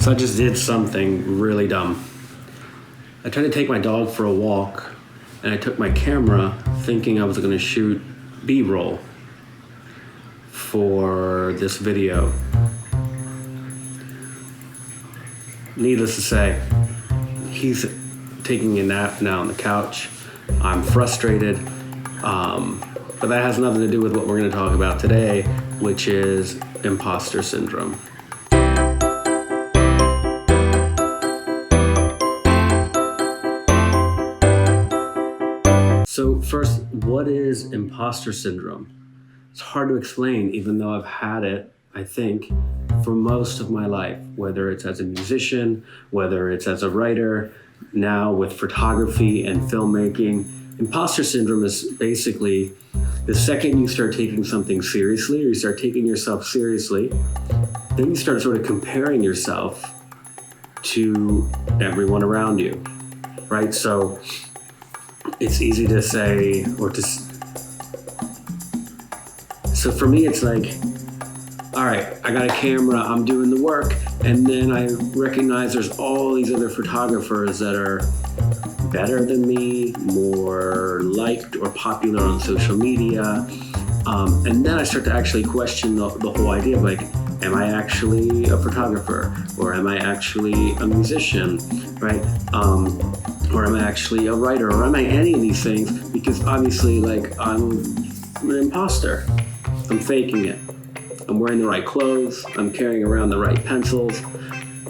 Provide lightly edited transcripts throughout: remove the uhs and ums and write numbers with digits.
So I just did something really dumb. I tried to take my dog for a walk, and I took my camera thinking I was going to shoot B-roll for this video. Needless to say, he's taking a nap now on the couch. I'm frustrated, but that has nothing to do with what we're going to talk about today, which is imposter syndrome. So first, what is imposter syndrome? It's hard to explain, even though I've had it, I think, for most of my life, whether it's as a musician, whether it's as a writer, now with photography and filmmaking. Imposter syndrome is basically the second you start taking something seriously, or you start taking yourself seriously, then you start sort of comparing yourself to everyone around you, right? So it's easy to say, so for me, it's like, all right, I got a camera, I'm doing the work, and then I recognize there's all these other photographers that are better than me, more liked or popular on social media. And then I start to actually question the whole idea of like, am I actually a photographer? Or am I actually a musician, right? Or am I actually a writer? Or am I any of these things? Because obviously, like, I'm an imposter. I'm faking it. I'm wearing the right clothes. I'm carrying around the right pencils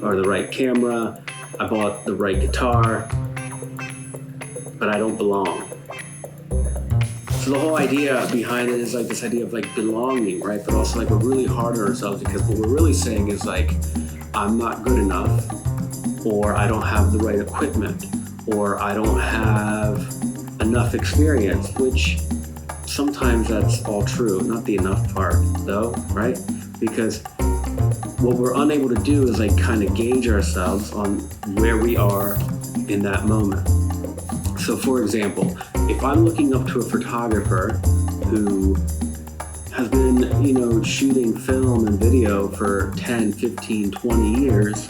or the right camera. I bought the right guitar, but I don't belong. So the whole idea behind it is like this idea of like belonging, right? But also like we're really hard on ourselves because what we're really saying is like, I'm not good enough, or I don't have the right equipment, or I don't have enough experience, which sometimes that's all true. Not the enough part though, right? Because what we're unable to do is like kind of gauge ourselves on where we are in that moment. So for example, if I'm looking up to a photographer who has been, shooting film and video for 10, 15, 20 years,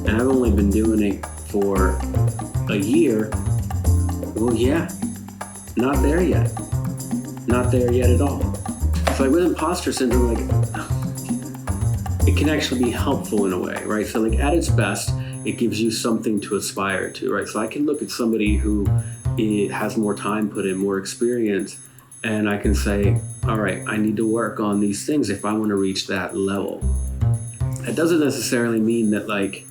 and I've only been doing it for a year, well, yeah, not there yet. Not there yet at all. So like with imposter syndrome, like it can actually be helpful in a way, right? So like at its best, it gives you something to aspire to, right? So I can look at somebody who has more time put in, more experience, and I can say, all right, I need to work on these things if I want to reach that level. That doesn't necessarily mean that like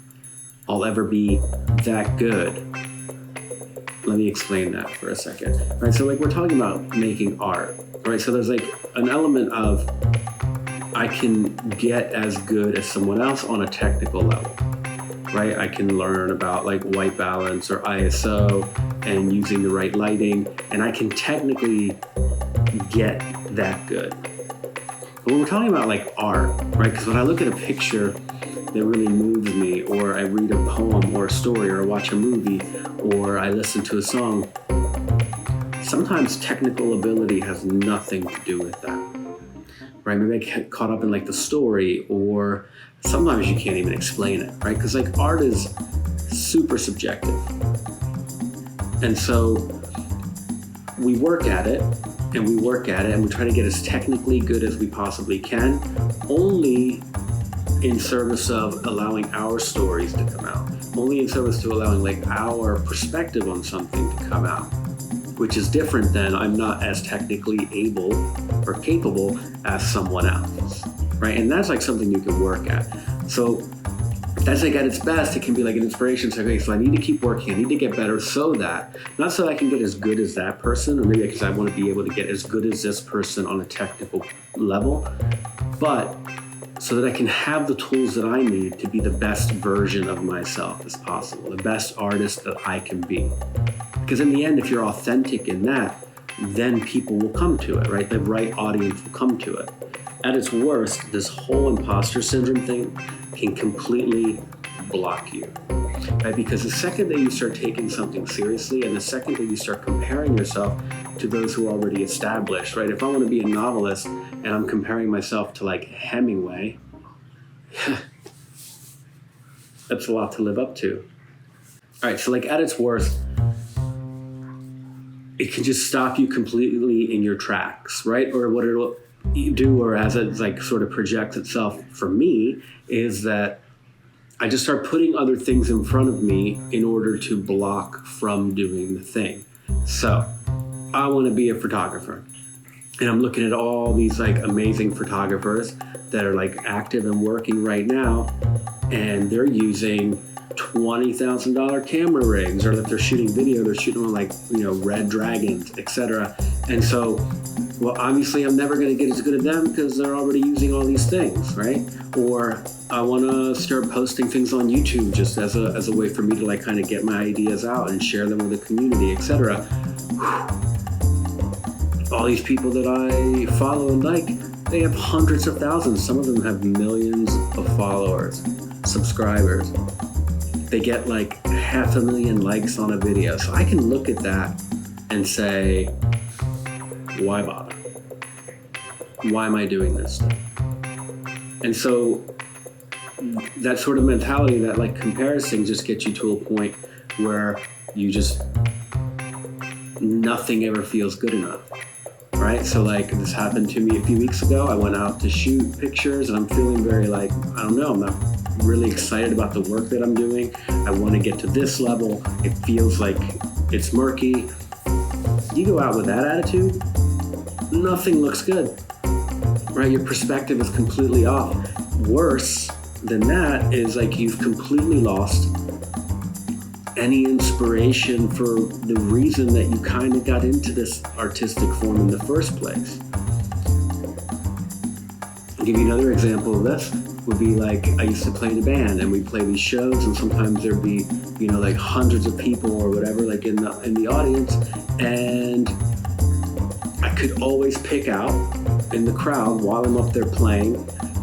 I'll ever be that good. Let me explain that for a second, right? So like we're talking about making art, right? So there's like an element of I can get as good as someone else on a technical level, right? I can learn about like white balance or ISO and using the right lighting, and I can technically get that good. But when we're talking about like art, right? Because when I look at a picture that really moves me, or I read a poem or a story, or I watch a movie, or I listen to a song, sometimes technical ability has nothing to do with that, right? Maybe I get caught up in like the story, or sometimes you can't even explain it, right? Because like art is super subjective. And so we work at it, and we work at it, and we try to get as technically good as we possibly can, only in service of allowing our stories to come out, only in service to allowing like our perspective on something to come out, which is different than I'm not as technically able or capable as someone else, right? And that's like something you can work at. So that's like at its best, it can be like an inspiration. So, okay, so I need to keep working. I need to get better so that, not so that I can get as good as that person, or maybe because I want to be able to get as good as this person on a technical level, but so that I can have the tools that I need to be the best version of myself as possible, the best artist that I can be. Because in the end, if you're authentic in that, then people will come to it, right? The right audience will come to it. At its worst, this whole imposter syndrome thing can completely block you, right? Because the second that you start taking something seriously, and the second that you start comparing yourself to those who are already established, right? If I want to be a novelist and I'm comparing myself to like Hemingway, That's a lot to live up to. All right, so like at its worst, it can just stop you completely in your tracks, right? Or what it'll do, or as it like sort of projects itself for me, is that I just start putting other things in front of me in order to block from doing the thing. So I want to be a photographer, and I'm looking at all these like amazing photographers that are like active and working right now, and they're using $20,000 camera rigs, or that they're shooting video, they're shooting on like, Red Dragons, etc. And so, well, obviously I'm never going to get as good as them because they're already using all these things, right? Or I want to start posting things on YouTube just as a way for me to like kind of get my ideas out and share them with the community, etc. All these people that I follow and like, they have hundreds of thousands. Some of them have millions of followers, subscribers. They get like 500,000 likes on a video. So I can look at that and say, why bother? Why am I doing this thing? And so that sort of mentality, that like comparison, just gets you to a point where you just, nothing ever feels good enough. Right? So like this happened to me a few weeks ago. I went out to shoot pictures and I'm feeling very like, I don't know, I'm not really excited about the work that I'm doing. I want to get to this level. It feels like it's murky. You go out with that attitude, nothing looks good, right? Your perspective is completely off. Worse than that is like you've completely lost any inspiration for the reason that you kind of got into this artistic form in the first place. I'll give you another example of this. Would be like, I used to play in a band and we'd play these shows, and sometimes there'd be, like hundreds of people or whatever, like in the audience, and I could always pick out in the crowd while I'm up there playing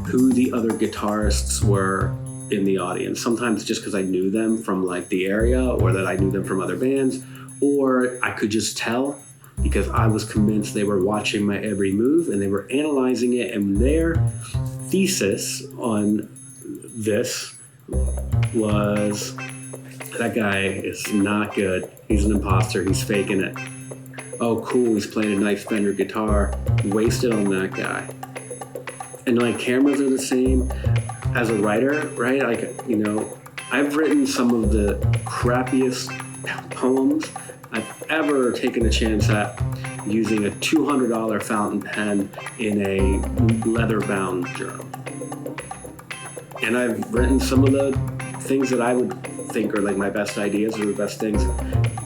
who the other guitarists were in the audience. Sometimes just because I knew them from like the area, or that I knew them from other bands, or I could just tell because I was convinced they were watching my every move and they were analyzing it, and their thesis on this was, that guy is not good. He's an imposter. He's faking it. Oh, cool. He's playing a nice Fender guitar. Wasted on that guy. And like cameras are the same. As a writer, right? Like, I've written some of the crappiest poems I've ever taken a chance at using a $200 fountain pen in a leather-bound journal. And I've written some of the things that I would think are like my best ideas or the best things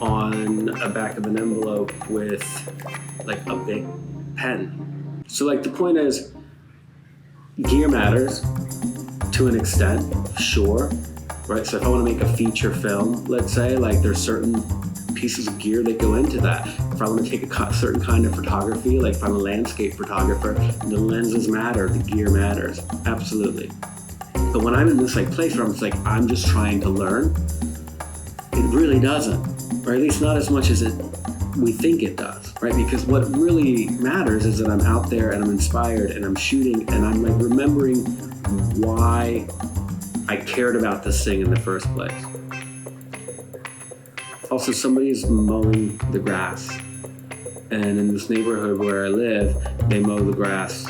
on a back of an envelope with like a big pen. So like the point is, gear matters to an extent, sure, right? So if I want to make a feature film, let's say, like there's certain pieces of gear that go into that. If I want to take a certain kind of photography, like if I'm a landscape photographer, the lenses matter, the gear matters, absolutely. But when I'm in this like place where I'm I'm just trying to learn, it really doesn't, or at least not as much as we think it does, right? Because what really matters is that I'm out there and I'm inspired and I'm shooting and I'm like remembering why I cared about this thing in the first place. Also, somebody's mowing the grass, and in this neighborhood where I live, they mow the grass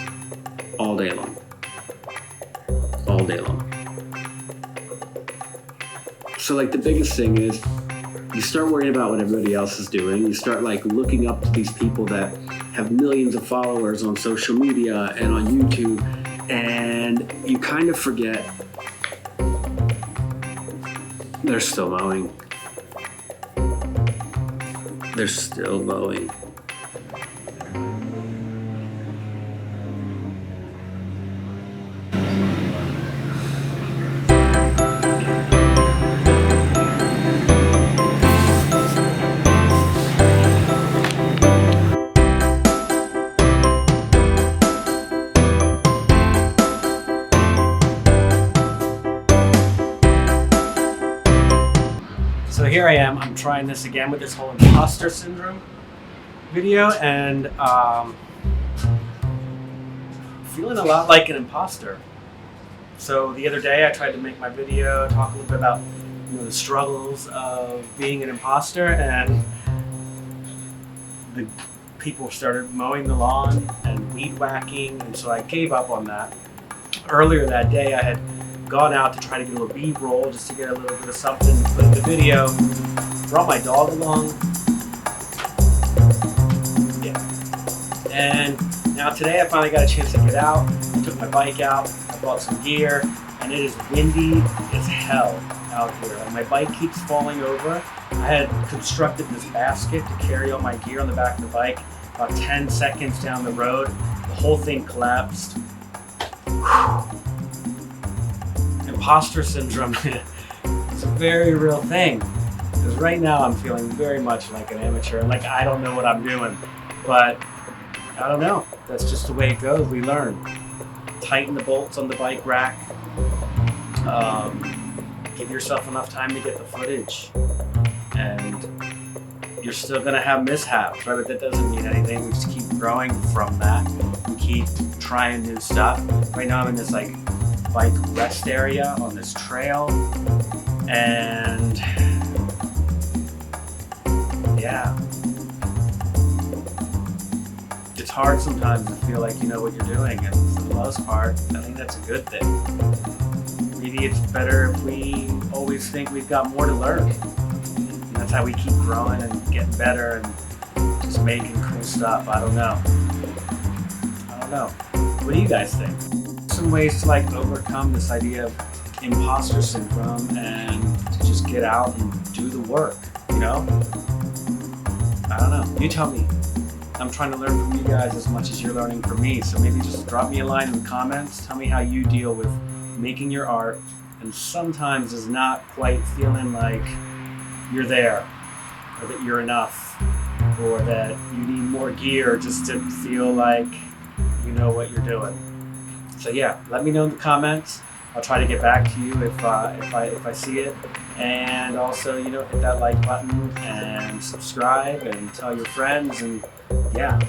all day long. All day long. So like the biggest thing is you start worrying about what everybody else is doing. You start like looking up to these people that have millions of followers on social media and on YouTube, and you kind of forget they're still mowing. They're still mowing. So here I am, I'm trying this again with this whole imposter syndrome video, and feeling a lot like an imposter. So the other day I tried to make my video, talk a little bit about the struggles of being an imposter, and the people started mowing the lawn and weed whacking, and so I gave up on that. Earlier that day I had gone out to try to get a little B-roll just to get a little bit of something to put in the video. Brought my dog along. Yeah. And now today I finally got a chance to get out. I took my bike out, I bought some gear, and it is windy as hell out here. And my bike keeps falling over. I had constructed this basket to carry all my gear on the back of the bike. About 10 seconds down the road, the whole thing collapsed. Imposter syndrome is a very real thing. Because right now I'm feeling very much like an amateur, like I don't know what I'm doing. But I don't know. That's just the way it goes. We learn. Tighten the bolts on the bike rack. Give yourself enough time to get the footage. And you're still going to have mishaps, right? But that doesn't mean anything. We just keep growing from that. We keep trying new stuff. Right now I'm in this like bike rest area on this trail. And yeah. It's hard sometimes to feel like you know what you're doing, and for the most part, I think that's a good thing. Maybe it's better if we always think we've got more to learn. And that's how we keep growing and getting better and just making cool stuff. I don't know. What do you guys think? Some ways to like overcome this idea of imposter syndrome and to just get out and do the work, you know? I don't know. You tell me. I'm trying to learn from you guys as much as you're learning from me. So maybe just drop me a line in the comments. Tell me how you deal with making your art and sometimes is not quite feeling like you're there or that you're enough or that you need more gear just to feel like you know what you're doing. So yeah, let me know in the comments. I'll try to get back to you if I see it. And also, hit that like button and subscribe and tell your friends. And yeah,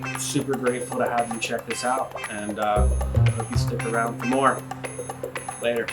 I'm super grateful to have you check this out. And hope you stick around for more. Later.